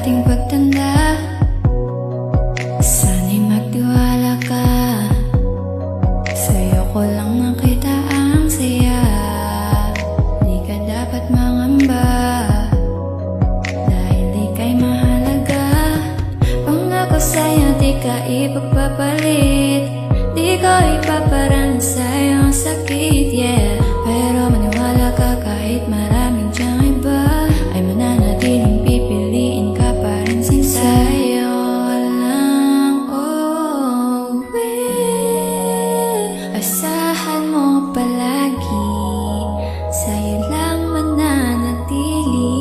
ating pagtanda. Sana'y magtiwala ka, sa'yo ko lang nakita ang saya. Di ka dapat mangamba, dahil ika'y mahalaga. Pangako sa'yo di ka ipagpapalit, di ko ipaparanas sa'yo ang sakit, yeah. Pero maniwala ka kahit maraming diyang iba, ay mananatiling pipiliin ka pa rin sa'yo lang, oh, will. Asahan mo palagi, sa'yo lang mananatili.